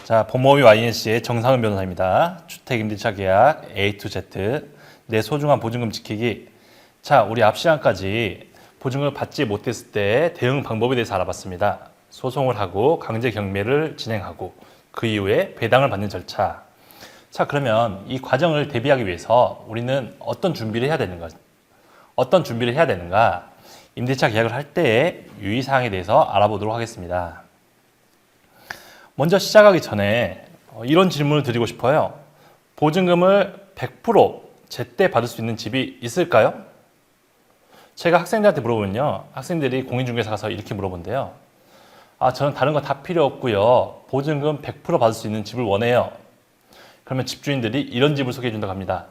자, 본모의 YNC의 정상은 변호사입니다. 주택임대차 계약 A to Z, 내 소중한 보증금 지키기. 자, 우리 앞 시간까지 보증금을 받지 못했을 때 대응 방법에 대해서 알아봤습니다. 소송을 하고 강제 경매를 진행하고 그 이후에 배당을 받는 절차. 자, 그러면 이 과정을 대비하기 위해서 우리는 어떤 준비를 해야 되는가? 임대차 계약을 할 때의 유의사항에 대해서 알아보도록 하겠습니다. 먼저 시작하기 전에 이런 질문을 드리고 싶어요. 보증금을 100% 제때 받을 수 있는 집이 있을까요? 제가 학생들한테 물어보면요. 학생들이 공인중개사 가서 이렇게 물어본대요. 저는 다른 거 다 필요 없고요. 보증금 100% 받을 수 있는 집을 원해요. 그러면 집주인들이 이런 집을 소개해 준다고 합니다.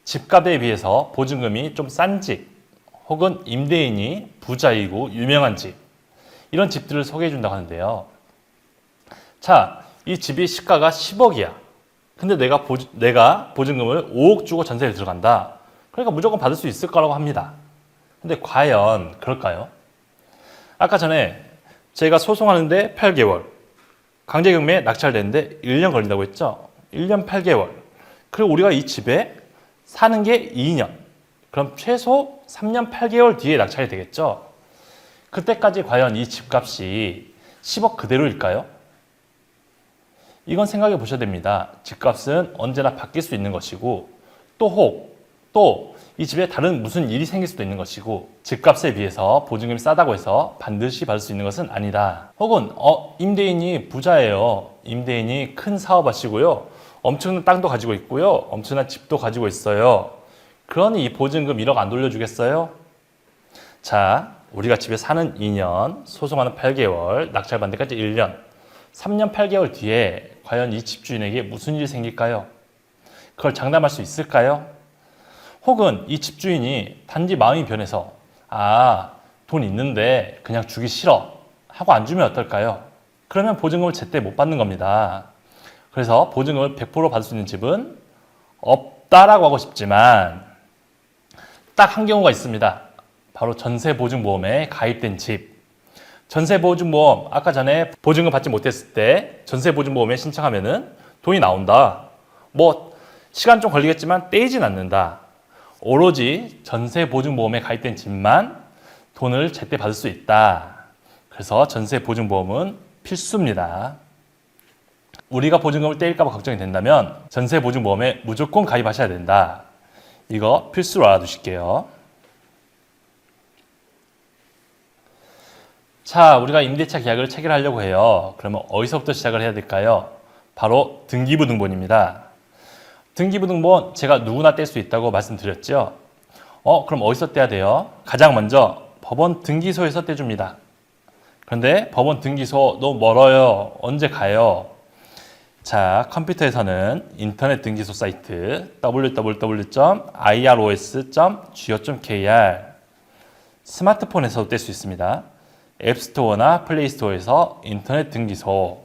집값에 비해서 보증금이 좀 싼 집, 혹은 임대인이 부자이고 유명한 집, 이런 집들을 소개해 준다고 하는데요. 자, 이 집이 시가가 10억이야. 근데 내가 보증금을 5억 주고 전세를 들어간다. 그러니까 무조건 받을 수 있을 거라고 합니다. 근데 과연 그럴까요? 아까 전에 제가 소송하는데 8개월, 강제경매에 낙찰되는데 1년 걸린다고 했죠? 1년 8개월. 그리고 우리가 이 집에 사는 게 2년. 그럼 최소 3년 8개월 뒤에 낙찰이 되겠죠? 그때까지 과연 이 집값이 10억 그대로일까요? 이건 생각해 보셔야 됩니다. 집값은 언제나 바뀔 수 있는 것이고 또 이 집에 다른 무슨 일이 생길 수도 있는 것이고 집값에 비해서 보증금이 싸다고 해서 반드시 받을 수 있는 것은 아니다. 혹은 임대인이 부자예요. 임대인이 큰 사업 하시고요. 엄청난 땅도 가지고 있고요. 엄청난 집도 가지고 있어요. 그러니 이 보증금 1억 안 돌려주겠어요? 자, 우리가 집에 사는 2년, 소송하는 8개월, 낙찰받는 데까지 1년, 3년 8개월 뒤에 과연 이 집주인에게 무슨 일이 생길까요? 그걸 장담할 수 있을까요? 혹은 이 집주인이 단지 마음이 변해서 돈 있는데 그냥 주기 싫어 하고 안 주면 어떨까요? 그러면 보증금을 제때 못 받는 겁니다. 그래서 보증금을 100% 받을 수 있는 집은 없다라고 하고 싶지만 딱 한 경우가 있습니다. 바로 전세보증보험에 가입된 집. 전세보증보험, 아까 전에 보증금 받지 못했을 때 전세보증보험에 신청하면은 돈이 나온다. 시간 좀 걸리겠지만 떼이진 않는다. 오로지 전세보증보험에 가입된 집만 돈을 제때 받을 수 있다. 그래서 전세보증보험은 필수입니다. 우리가 보증금을 떼일까 봐 걱정이 된다면 전세보증보험에 무조건 가입하셔야 된다. 이거 필수로 알아두실게요. 자, 우리가 임대차 계약을 체결하려고 해요. 그러면 어디서부터 시작을 해야 될까요? 바로 등기부등본입니다. 등기부등본 제가 누구나 뗄 수 있다고 말씀드렸죠. 그럼 어디서 떼야 돼요? 가장 먼저 법원 등기소에서 떼줍니다. 그런데 법원 등기소 너무 멀어요. 언제 가요? 자, 컴퓨터에서는 인터넷 등기소 사이트 www.iros.go.kr, 스마트폰에서도 뗄 수 있습니다. 앱스토어나 플레이스토어에서 인터넷 등기소.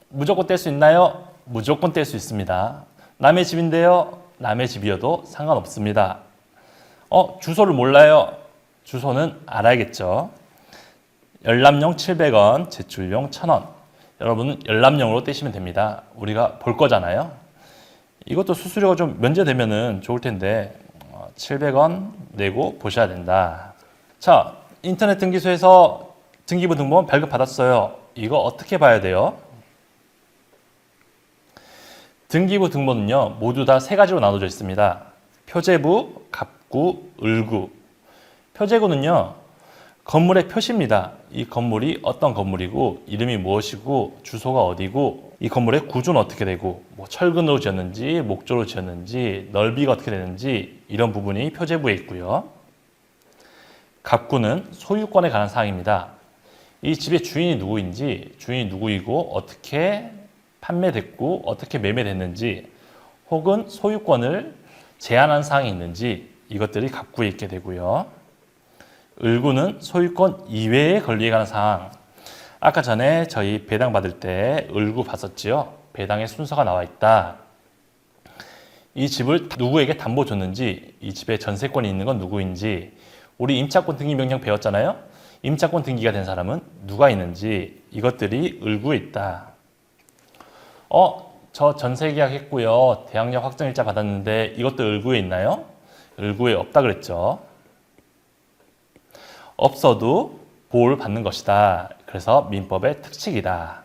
무조건 뗄 수 있나요? 무조건 뗄 수 있습니다. 남의 집인데요? 남의 집이어도 상관없습니다. 주소를 몰라요? 주소는 알아야겠죠. 열람용 700원, 제출용 1000원. 여러분은 열람용으로 떼시면 됩니다. 우리가 볼 거잖아요. 이것도 수수료가 좀 면제되면은 좋을 텐데 700원 내고 보셔야 된다. 자, 인터넷 등기소에서 등기부등본 발급받았어요. 이거 어떻게 봐야 돼요? 등기부등본은요, 모두 다 세 가지로 나눠져 있습니다. 표제부, 갑구, 을구. 표제구는요, 건물의 표시입니다. 이 건물이 어떤 건물이고, 이름이 무엇이고, 주소가 어디고, 이 건물의 구조는 어떻게 되고, 철근으로 지었는지, 목조로 지었는지, 넓이가 어떻게 되는지, 이런 부분이 표제부에 있고요. 갑구는 소유권에 관한 사항입니다. 이 집의 주인이 누구인지, 주인이 누구이고, 어떻게 판매됐고, 어떻게 매매됐는지, 혹은 소유권을 제한한 사항이 있는지, 이것들이 갑구에 있게 되고요. 을구는 소유권 이외의 권리에 관한 사항. 아까 전에 저희 배당 받을 때 을구 봤었지요. 배당의 순서가 나와 있다. 이 집을 누구에게 담보 줬는지, 이 집에 전세권이 있는 건 누구인지, 우리 임차권 등기명령 배웠잖아요. 임차권 등기가 된 사람은 누가 있는지 이것들이 을구에 있다. 저 전세 계약했고요. 대항력 확정일자 받았는데 이것도 을구에 있나요? 을구에 없다 그랬죠. 없어도 보호를 받는 것이다. 그래서 민법의 특칙이다.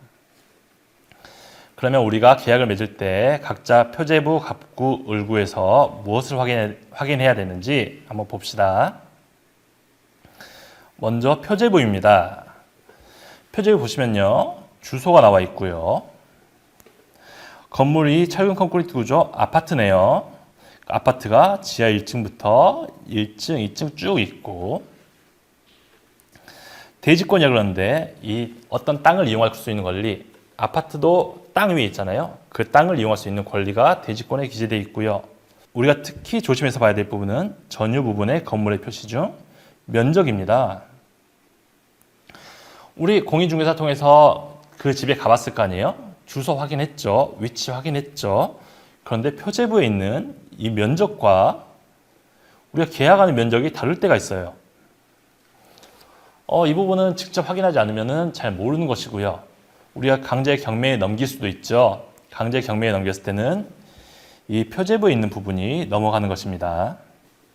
그러면 우리가 계약을 맺을 때 각자 표제부, 갑구, 을구에서 무엇을 확인해야 되는지 한번 봅시다. 먼저 표제부입니다. 표제부 보시면요. 주소가 나와 있고요. 건물이 철근 콘크리트 구조 아파트네요. 아파트가 지하 1층부터 1층, 2층 쭉 있고 대지권이라 그러는데 이 어떤 땅을 이용할 수 있는 권리, 아파트도 땅 위에 있잖아요. 그 땅을 이용할 수 있는 권리가 대지권에 기재되어 있고요. 우리가 특히 조심해서 봐야 될 부분은 전유 부분의 건물의 표시 중 면적입니다. 우리 공인중개사 통해서 그 집에 가봤을 거 아니에요? 주소 확인했죠. 위치 확인했죠. 그런데 표제부에 있는 이 면적과 우리가 계약하는 면적이 다를 때가 있어요. 이 부분은 직접 확인하지 않으면 잘 모르는 것이고요. 우리가 강제 경매에 넘길 수도 있죠. 강제 경매에 넘겼을 때는 이 표제부에 있는 부분이 넘어가는 것입니다.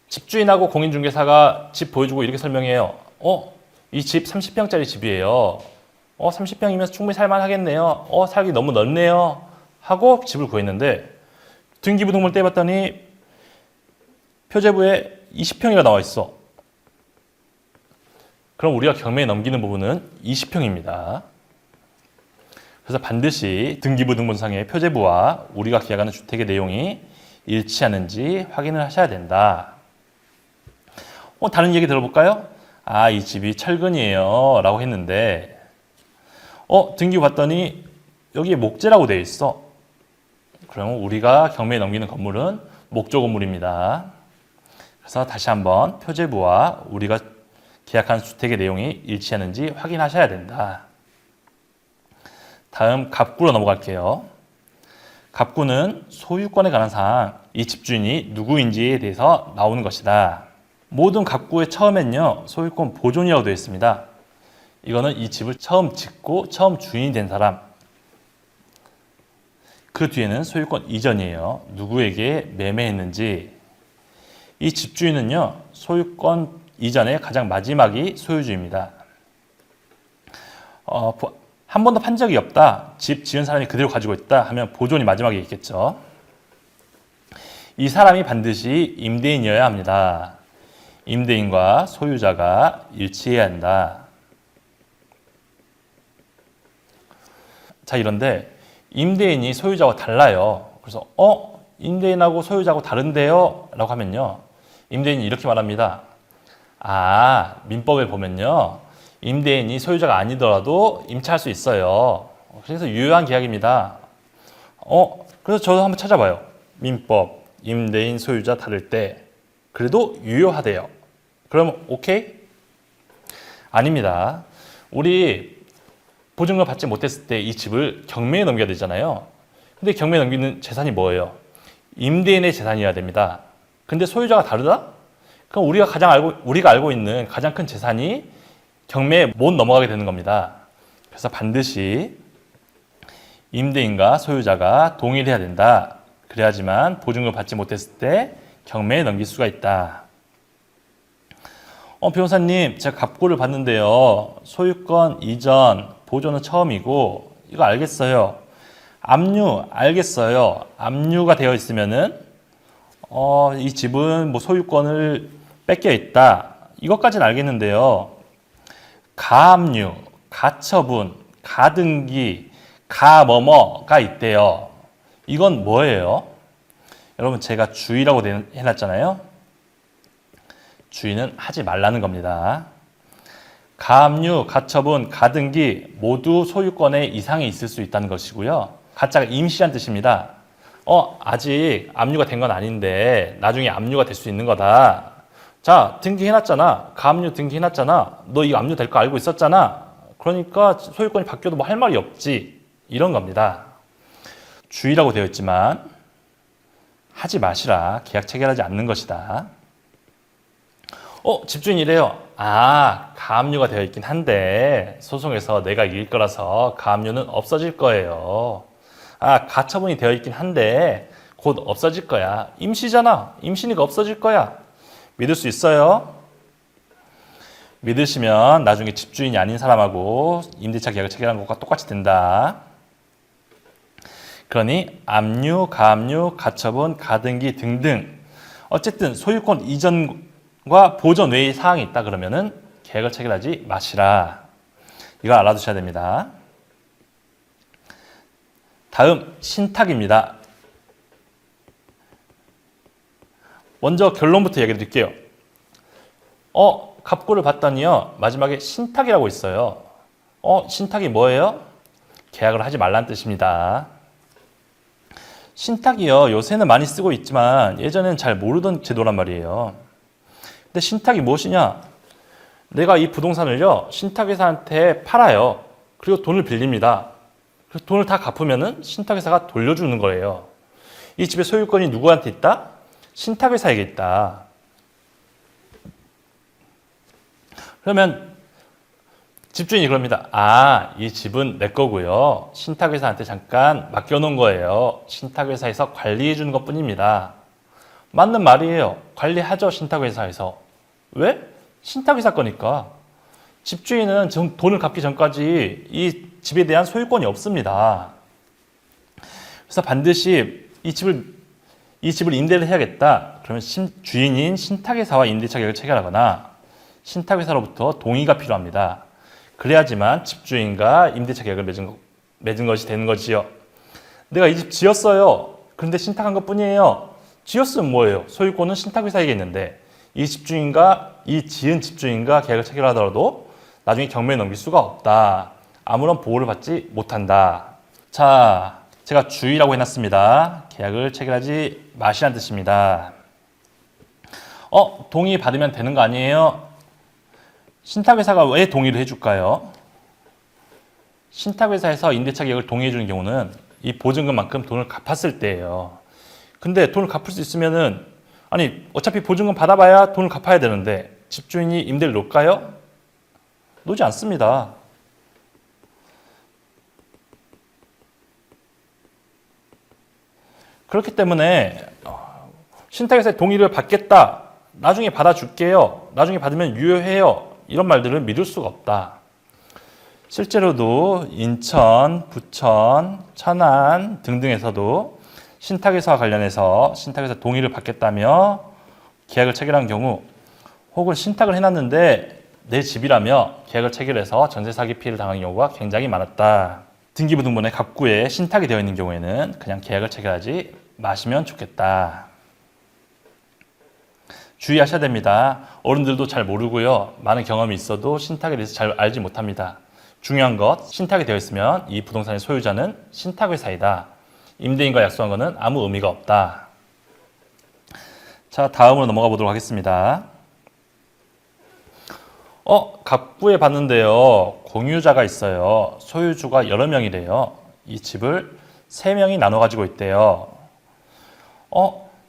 집주인하고 공인중개사가 집 보여주고 이렇게 설명해요. 이 집 30평짜리 집이에요. 30평이면 충분히 살만하겠네요. 살기 너무 넓네요. 하고 집을 구했는데 등기부등본을 떼봤더니 표제부에 20평이가 나와 있어. 그럼 우리가 경매에 넘기는 부분은 20평입니다. 그래서 반드시 등기부등본상의 표제부와 우리가 계약하는 주택의 내용이 일치하는지 확인을 하셔야 된다. 다른 얘기 들어볼까요? 이 집이 철근이에요 라고 했는데 등기부 봤더니 여기에 목재라고 되어 있어. 그러면 우리가 경매에 넘기는 건물은 목조 건물입니다. 그래서 다시 한번 표제부와 우리가 계약한 주택의 내용이 일치하는지 확인하셔야 된다. 다음 갑구로 넘어갈게요. 갑구는 소유권에 관한 사항, 이 집주인이 누구인지에 대해서 나오는 것이다. 모든 갑구의 처음엔요, 소유권 보존이라고 되어 있습니다. 이거는 이 집을 처음 짓고 처음 주인이 된 사람. 그 뒤에는 소유권 이전이에요. 누구에게 매매했는지. 이 집주인은요, 소유권 이전에 가장 마지막이 소유주입니다. 한 번도 판 적이 없다. 집 지은 사람이 그대로 가지고 있다 하면 보존이 마지막에 있겠죠. 이 사람이 반드시 임대인이어야 합니다. 임대인과 소유자가 일치해야 한다. 자, 이런데 임대인이 소유자와 달라요. 그래서 임대인하고 소유자하고 다른데요? 라고 하면요. 임대인이 이렇게 말합니다. 민법에 보면요. 임대인이 소유자가 아니더라도 임차할 수 있어요. 그래서 유효한 계약입니다. 그래서 저도 한번 찾아봐요. 민법, 임대인, 소유자 다를 때 그래도 유효하대요. 그럼 오케이? 아닙니다. 우리 보증금을 받지 못했을 때 이 집을 경매에 넘겨야 되잖아요. 근데 경매에 넘기는 재산이 뭐예요? 임대인의 재산이어야 됩니다. 근데 소유자가 다르다? 그럼 우리가 알고 있는 가장 큰 재산이 경매에 못 넘어가게 되는 겁니다. 그래서 반드시 임대인과 소유자가 동의를 해야 된다. 그래야지만 보증금을 받지 못했을 때 경매에 넘길 수가 있다. 변호사님, 제가 갑구를 봤는데요. 소유권 이전, 보존은 처음이고 이거 알겠어요. 압류 알겠어요. 압류가 되어 있으면은 이 집은 뭐 소유권을 뺏겨 있다. 이것까지는 알겠는데요. 가압류, 가처분, 가등기, 가뭐뭐가 있대요. 이건 뭐예요? 여러분 제가 주의라고 해놨잖아요. 주의는 하지 말라는 겁니다. 가압류, 가처분, 가등기 모두 소유권에 이상이 있을 수 있다는 것이고요. 가짜가 임시란 뜻입니다. 아직 압류가 된 건 아닌데 나중에 압류가 될 수 있는 거다. 자, 등기해놨잖아. 가압류 등기해놨잖아. 너 이거 압류 될 거 알고 있었잖아. 그러니까 소유권이 바뀌어도 뭐 할 말이 없지. 이런 겁니다. 주의라고 되어 있지만 하지 마시라. 계약 체결하지 않는 것이다. 집주인이래요. 아, 가압류가 되어 있긴 한데 소송에서 내가 이길 거라서 가압류는 없어질 거예요. 아, 가처분이 되어 있긴 한데 곧 없어질 거야. 임시잖아. 임시니까 없어질 거야. 믿을 수 있어요? 믿으시면 나중에 집주인이 아닌 사람하고 임대차 계약을 체결한 것과 똑같이 된다. 그러니 압류, 가압류, 가처분, 가등기 등등 어쨌든 소유권 이전과 보전 외의 사항이 있다 그러면은 계약을 체결하지 마시라. 이걸 알아두셔야 됩니다. 다음 신탁입니다. 먼저 결론부터 얘기해 드릴게요. 갑구를 봤더니요. 마지막에 신탁이라고 있어요. 신탁이 뭐예요? 계약을 하지 말라는 뜻입니다. 신탁이요. 요새는 많이 쓰고 있지만 예전에는 잘 모르던 제도란 말이에요. 근데 신탁이 무엇이냐? 내가 이 부동산을요. 신탁회사한테 팔아요. 그리고 돈을 빌립니다. 그래서 돈을 다 갚으면은 신탁회사가 돌려주는 거예요. 이 집의 소유권이 누구한테 있다? 신탁회사에게 있다. 그러면 집주인이 그럽니다. 아, 이 집은 내 거고요. 신탁회사한테 잠깐 맡겨놓은 거예요. 신탁회사에서 관리해 주는 것뿐입니다. 맞는 말이에요. 관리하죠, 신탁회사에서. 왜? 신탁회사 거니까. 집주인은 지금 돈을 갚기 전까지 이 집에 대한 소유권이 없습니다. 그래서 반드시 이 집을 임대를 해야겠다. 그러면 주인인 신탁회사와 임대차 계약을 체결하거나 신탁회사로부터 동의가 필요합니다. 그래야지만 집주인과 임대차 계약을 맺은 것이 되는 거지요. 내가 이 집 지었어요. 그런데 신탁한 것뿐이에요. 지었으면 뭐예요? 소유권은 신탁회사에게 있는데 이 지은 집주인과 계약을 체결하더라도 나중에 경매에 넘길 수가 없다. 아무런 보호를 받지 못한다. 자, 제가 주의라고 해놨습니다. 계약을 체결하지 마시라는 뜻입니다. 동의 받으면 되는 거 아니에요? 신탁회사가 왜 동의를 해줄까요? 신탁회사에서 임대차 계약을 동의해 주는 경우는 이 보증금만큼 돈을 갚았을 때예요. 근데 돈을 갚을 수 있으면은 어차피 보증금 받아봐야 돈을 갚아야 되는데 집주인이 임대를 놓을까요? 놓지 않습니다. 그렇기 때문에 신탁회사의 동의를 받겠다. 나중에 받아줄게요. 나중에 받으면 유효해요. 이런 말들을 믿을 수가 없다. 실제로도 인천, 부천, 천안 등등에서도 신탁회사와 관련해서 신탁회사 동의를 받겠다며 계약을 체결한 경우 혹은 신탁을 해놨는데 내 집이라며 계약을 체결해서 전세 사기 피해를 당한 경우가 굉장히 많았다. 등기부등본에 갑구에 신탁이 되어 있는 경우에는 그냥 계약을 체결하지 마시면 좋겠다. 주의하셔야 됩니다. 어른들도 잘 모르고요. 많은 경험이 있어도 신탁에 대해서 잘 알지 못합니다. 중요한 것, 신탁이 되어 있으면 이 부동산의 소유자는 신탁회사이다. 임대인과 약속한 것은 아무 의미가 없다. 자, 다음으로 넘어가 보도록 하겠습니다. 갑구에 봤는데요. 공유자가 있어요. 소유주가 여러 명이래요. 이 집을 3명이 나눠 가지고 있대요.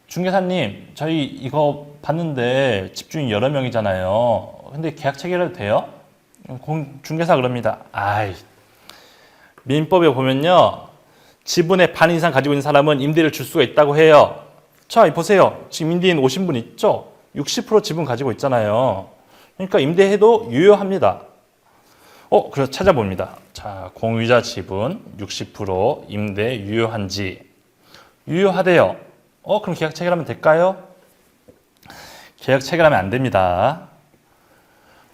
중개사님, 저희 이거 봤는데 집주인 여러 명이잖아요. 근데 계약 체결해도 돼요? 중개사 그럽니다. 민법에 보면요. 지분의 반 이상 가지고 있는 사람은 임대를 줄 수가 있다고 해요. 자, 보세요. 지금 임대인 오신 분 있죠? 60% 지분 가지고 있잖아요. 그러니까 임대해도 유효합니다. 그래서 찾아봅니다. 자, 공유자 지분 60% 임대 유효한지. 유효하대요. 그럼 계약 체결하면 될까요? 계약 체결하면 안 됩니다.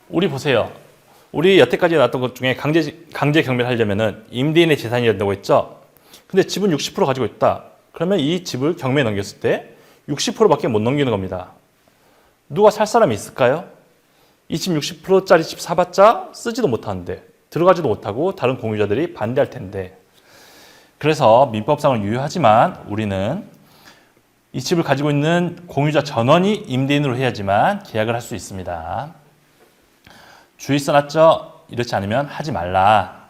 우리 보세요. 우리 여태까지 나왔던 것 중에 강제 경매를 하려면은 임대인의 재산이어야 된다고 했죠? 근데 집은 60% 가지고 있다. 그러면 이 집을 경매에 넘겼을 때 60%밖에 못 넘기는 겁니다. 누가 살 사람이 있을까요? 이 집 60%짜리 집 사봤자 쓰지도 못하는데 들어가지도 못하고 다른 공유자들이 반대할 텐데. 그래서 민법상은 유효하지만 우리는 이 집을 가지고 있는 공유자 전원이 임대인으로 해야지만 계약을 할 수 있습니다. 주의 써놨죠? 이렇지 않으면 하지 말라.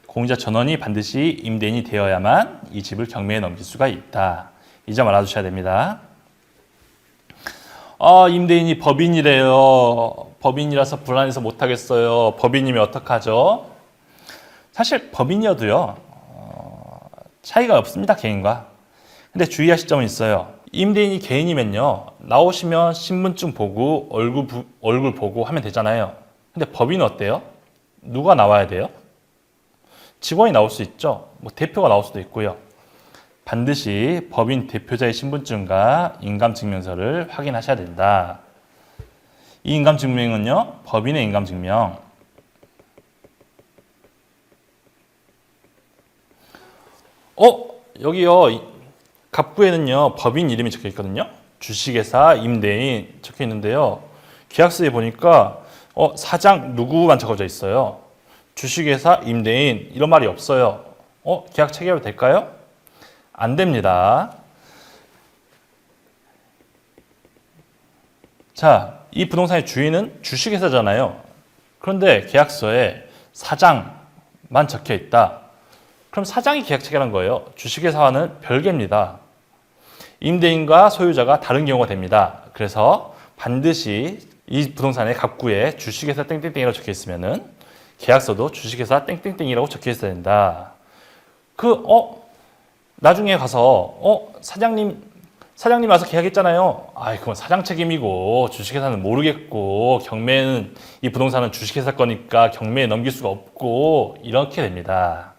공유자 전원이 반드시 임대인이 되어야만 이 집을 경매에 넘길 수가 있다. 이 점 알아두셔야 됩니다. 임대인이 법인이래요. 법인이라서 불안해서 못하겠어요. 법인이면 어떡하죠? 사실 법인이어도요, 차이가 없습니다, 개인과. 근데 주의하실 점은 있어요. 임대인이 개인이면요, 나오시면 신분증 보고 얼굴 보고 하면 되잖아요. 근데 법인은 어때요? 누가 나와야 돼요? 직원이 나올 수 있죠. 뭐 대표가 나올 수도 있고요. 반드시 법인 대표자의 신분증과 인감증명서를 확인하셔야 된다. 이 인감증명은요, 법인의 인감증명. 여기요, 갑구에는요, 법인 이름이 적혀 있거든요. 주식회사, 임대인 적혀 있는데요. 계약서에 보니까 사장 누구만 적어져 있어요. 주식회사, 임대인 이런 말이 없어요. 계약 체결 될까요? 안 됩니다. 자, 이 부동산의 주인은 주식회사잖아요. 그런데 계약서에 사장만 적혀 있다. 그럼 사장이 계약 체결한 거예요. 주식회사와는 별개입니다. 임대인과 소유자가 다른 경우가 됩니다. 그래서 반드시 이 부동산의 갑구에 주식회사 땡땡땡이라고 적혀 있으면은 계약서도 주식회사 땡땡땡이라고 적혀 있어야 된다. 나중에 가서 사장님 와서 계약했잖아요. 그건 사장 책임이고 주식회사는 모르겠고 경매는 이 부동산은 주식회사 거니까 경매에 넘길 수가 없고 이렇게 됩니다.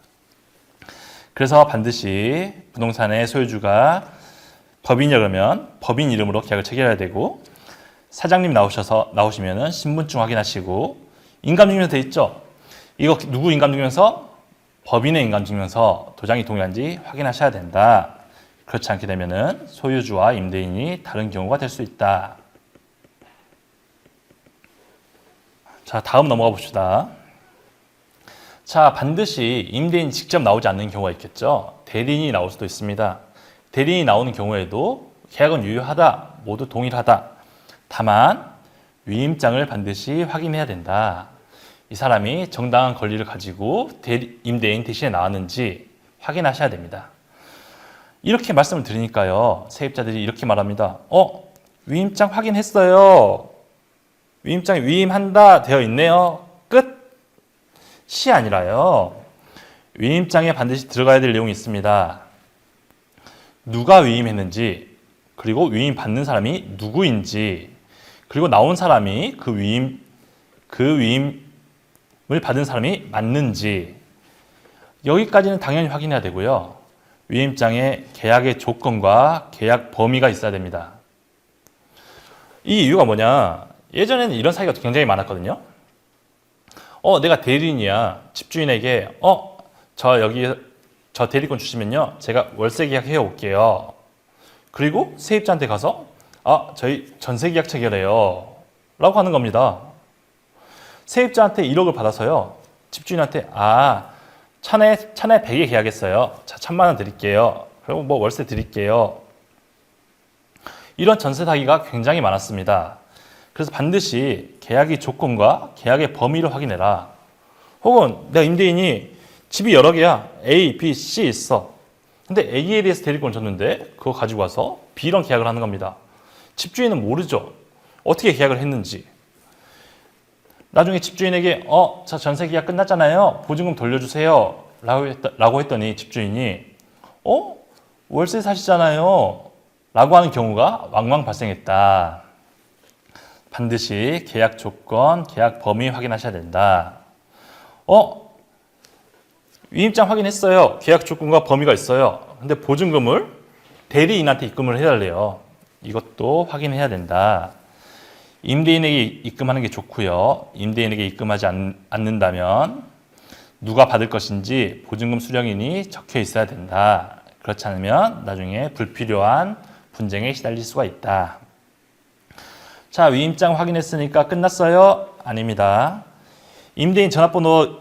그래서 반드시 부동산의 소유주가 법인이라 그러면 법인 이름으로 계약을 체결해야 되고 사장님 나오시면은 신분증 확인하시고 인감증명서 돼 있죠. 이거 누구 인감증명서? 법인의 인감증명서 도장이 동일한지 확인하셔야 된다. 그렇지 않게 되면은 소유주와 임대인이 다른 경우가 될 수 있다. 자, 다음 넘어가 봅시다. 자, 반드시 임대인이 직접 나오지 않는 경우가 있겠죠. 대리인이 나올 수도 있습니다. 대리인이 나오는 경우에도 계약은 유효하다, 모두 동일하다. 다만 위임장을 반드시 확인해야 된다. 이 사람이 정당한 권리를 가지고 임대인 대신에 나왔는지 확인하셔야 됩니다. 이렇게 말씀을 드리니까요, 세입자들이 이렇게 말합니다. 위임장 확인했어요. 위임장에 위임한다 되어 있네요. 끝. 시 아니라요. 위임장에 반드시 들어가야 될 내용이 있습니다. 누가 위임했는지, 그리고 위임 받는 사람이 누구인지, 그리고 나온 사람이 그 위임을 받은 사람이 맞는지, 여기까지는 당연히 확인해야 되고요. 위임장에 계약의 조건과 계약 범위가 있어야 됩니다. 이 이유가 뭐냐? 예전에는 이런 사기가 굉장히 많았거든요. 내가 대리인이야. 집주인에게 저 대리권 주시면요, 제가 월세 계약 해올게요. 그리고 세입자한테 가서 저희 전세 계약 체결해요 라고 하는 겁니다. 세입자한테 1억을 받아서요, 집주인한테 차내 100에 계약했어요. 자, 1000만 원 드릴게요. 그리고 뭐 월세 드릴게요. 이런 전세 사기가 굉장히 많았습니다. 그래서 반드시 계약의 조건과 계약의 범위를 확인해라. 혹은 내가 임대인이 집이 여러 개야. A, B, C 있어. 근데 A에 대해서 대리권 줬는데 그거 가지고 와서 B랑 계약을 하는 겁니다. 집주인은 모르죠. 어떻게 계약을 했는지. 나중에 집주인에게 자, 전세 계약 끝났잖아요. 보증금 돌려주세요. 라고 했더니 집주인이 월세 사시잖아요. 라고 하는 경우가 왕왕 발생했다. 반드시 계약 조건, 계약 범위 확인하셔야 된다. 위임장 확인했어요. 계약 조건과 범위가 있어요. 근데 보증금을 대리인한테 입금을 해달래요. 이것도 확인해야 된다. 임대인에게 입금하는 게 좋고요. 임대인에게 입금하지 않는다면 누가 받을 것인지 보증금 수령인이 적혀 있어야 된다. 그렇지 않으면 나중에 불필요한 분쟁에 시달릴 수가 있다. 자, 위임장 확인했으니까 끝났어요? 아닙니다. 임대인 전화번호,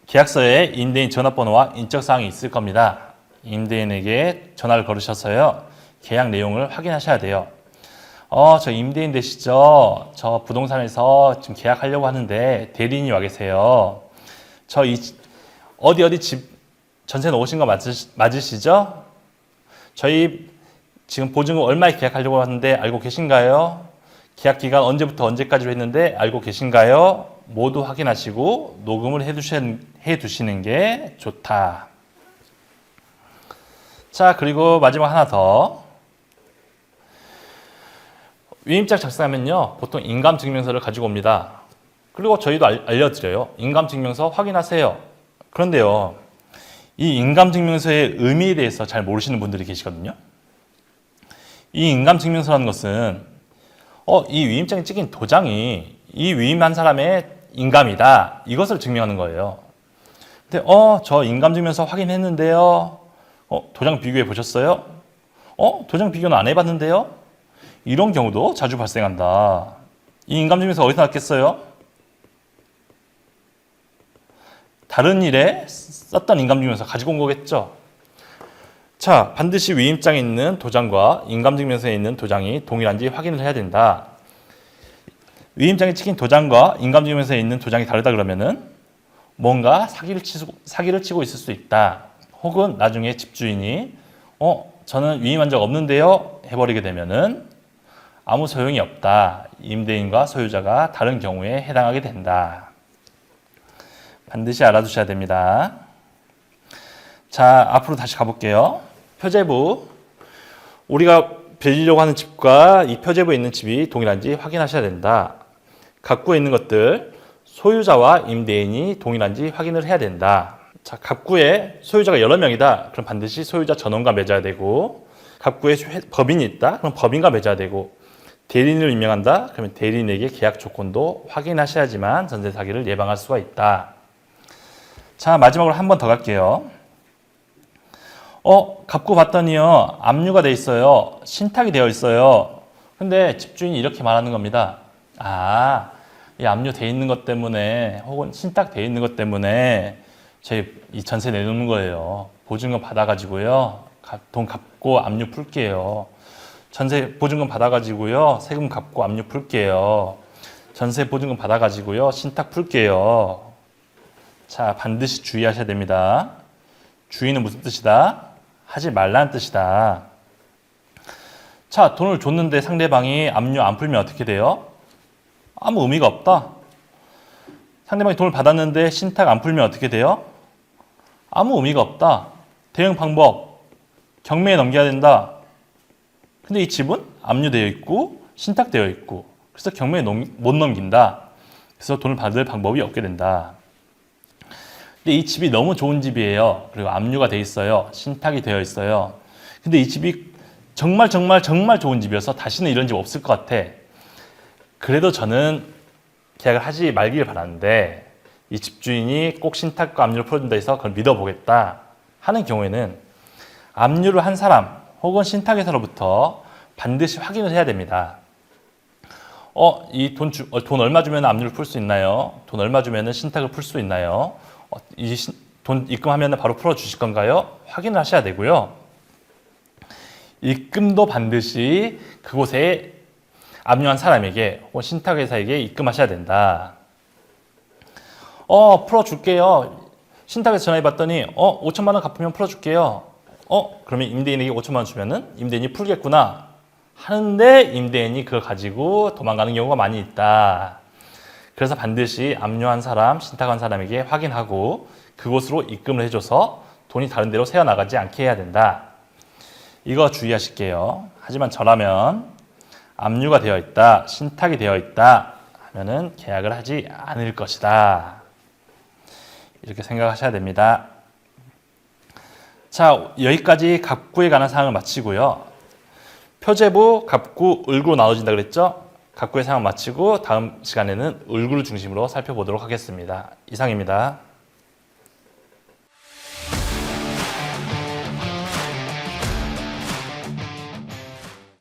계약서에 임대인 전화번호와 인적사항이 있을 겁니다. 임대인에게 전화를 걸으셔서요, 계약 내용을 확인하셔야 돼요. 저 임대인 되시죠? 저 부동산에서 지금 계약하려고 하는데 대리인이 와 계세요. 어디 집 전세 놓으신 거 맞으시죠? 저희 지금 보증금 얼마에 계약하려고 하는데 알고 계신가요? 계약 기간 언제부터 언제까지로 했는데 알고 계신가요? 모두 확인하시고 녹음을 해두시는 게 좋다. 자, 그리고 마지막 하나 더. 위임장 작성하면요, 보통 인감증명서를 가지고 옵니다. 그리고 저희도 알려드려요. 인감증명서 확인하세요. 그런데요, 이 인감증명서의 의미에 대해서 잘 모르시는 분들이 계시거든요. 이 인감증명서라는 것은 이 위임장에 찍힌 도장이 이 위임한 사람의 인감이다, 이것을 증명하는 거예요. 근데 저 인감증명서 확인했는데요, 도장 비교해 보셨어요? 도장 비교는 안 해봤는데요? 이런 경우도 자주 발생한다. 이 인감증명서 어디서 났겠어요? 다른 일에 썼던 인감증명서 가지고 온 거겠죠. 자, 반드시 위임장에 있는 도장과 인감증명서에 있는 도장이 동일한지 확인을 해야 된다. 위임장에 찍힌 도장과 인감증명서에 있는 도장이 다르다 그러면은 뭔가 사기를 치고 있을 수 있다. 혹은 나중에 집주인이 저는 위임한 적 없는데요 해버리게 되면은 아무 소용이 없다. 임대인과 소유자가 다른 경우에 해당하게 된다. 반드시 알아두셔야 됩니다. 자, 앞으로 다시 가볼게요. 표제부. 우리가 빌리려고 하는 집과 이 표제부에 있는 집이 동일한지 확인하셔야 된다. 갑구에 있는 것들, 소유자와 임대인이 동일한지 확인을 해야 된다. 자, 갑구에 소유자가 여러 명이다. 그럼 반드시 소유자 전원과 맺어야 되고, 갑구에 법인이 있다. 그럼 법인과 맺어야 되고, 대리인을 임명한다. 그러면 대리인에게 계약 조건도 확인하셔야지만 전세 사기를 예방할 수가 있다. 자, 마지막으로 한 번 더 갈게요. 갑구 봤더니요, 압류가 돼 있어요. 신탁이 되어 있어요. 근데 집주인이 이렇게 말하는 겁니다. 이 압류 돼 있는 것 때문에 혹은 신탁 돼 있는 것 때문에 저희 이 전세 내놓는 거예요. 보증금 받아가지고요, 돈 갚고 압류 풀게요. 전세 보증금 받아가지고요, 세금 갚고 압류 풀게요. 전세 보증금 받아가지고요, 신탁 풀게요. 자, 반드시 주의하셔야 됩니다. 주의는 무슨 뜻이다? 하지 말라는 뜻이다. 자, 돈을 줬는데 상대방이 압류 안 풀면 어떻게 돼요? 아무 의미가 없다. 상대방이 돈을 받았는데 신탁 안 풀면 어떻게 돼요? 아무 의미가 없다. 대응 방법, 경매에 넘겨야 된다. 근데 이 집은 압류되어 있고 신탁되어 있고, 그래서 경매에 못 넘긴다. 그래서 돈을 받을 방법이 없게 된다. 근데 이 집이 너무 좋은 집이에요. 그리고 압류가 돼 있어요. 신탁이 되어 있어요. 근데 이 집이 정말 좋은 집이어서 다시는 이런 집 없을 것 같아. 그래도 저는 계약을 하지 말길 바라는데 이 집주인이 꼭 신탁과 압류를 풀어준다 해서 그걸 믿어보겠다 하는 경우에는 압류를 한 사람 혹은 신탁회사로부터 반드시 확인을 해야 됩니다. 이 돈 얼마 주면 압류를 풀 수 있나요? 돈 얼마 주면 신탁을 풀 수 있나요? 돈 입금하면 바로 풀어주실 건가요? 확인을 하셔야 되고요. 입금도 반드시 그곳에 압류한 사람에게 혹은 신탁회사에게 입금하셔야 된다. 풀어줄게요. 신탁에서 전화해봤더니 5천만 원 갚으면 풀어줄게요. 그러면 임대인에게 5천만 원 주면은 임대인이 풀겠구나 하는데 임대인이 그걸 가지고 도망가는 경우가 많이 있다. 그래서 반드시 압류한 사람, 신탁한 사람에게 확인하고 그곳으로 입금을 해줘서 돈이 다른 데로 새어나가지 않게 해야 된다. 이거 주의하실게요. 하지만 저라면 압류가 되어 있다, 신탁이 되어 있다 하면은 계약을 하지 않을 것이다. 이렇게 생각하셔야 됩니다. 자, 여기까지 갑구에 관한 사항을 마치고요. 표제부, 갑구, 을구로 나눠진다 그랬죠? 갑구의 사항 마치고 다음 시간에는 을구를 중심으로 살펴보도록 하겠습니다. 이상입니다.